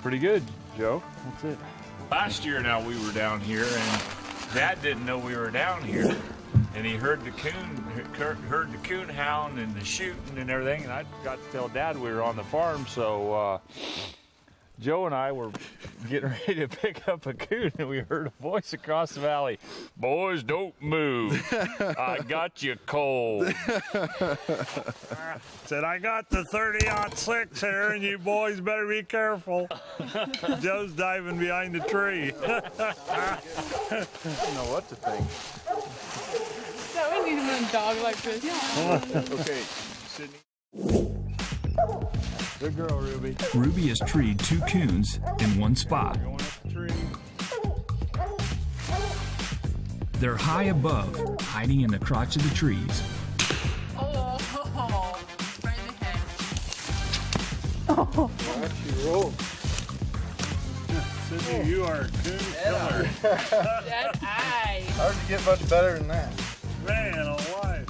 Pretty good, Joe. That's it. Last year now we were down here, and Dad didn't know we were down here, and he heard the coon hound and the shooting and everything, and I got to tell Dad we were on the farm, so Joe and I were getting ready to pick up a coon, and we heard a voice across the valley. Boys, don't move. I got you cold. Said, I got the 30-06 here, and you boys better be careful. Joe's diving behind the tree. I don't know what to think. No, we need a dog like this. Okay, Sydney. Good girl, Ruby. Ruby has treed 2 coons in one spot. Going up the tree. They're high above, hiding in the crotch of the trees. Oh, right in the head. Watch you roll. Sydney, you are a coon killer. That eye. Hard to get much better than that. Man alive.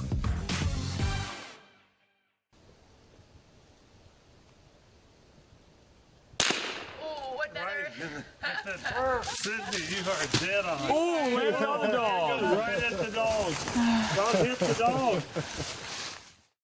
Oh, what that Sydney, you are dead on. Oh, landed on the dog. Right at the dog. Dog hit the dog.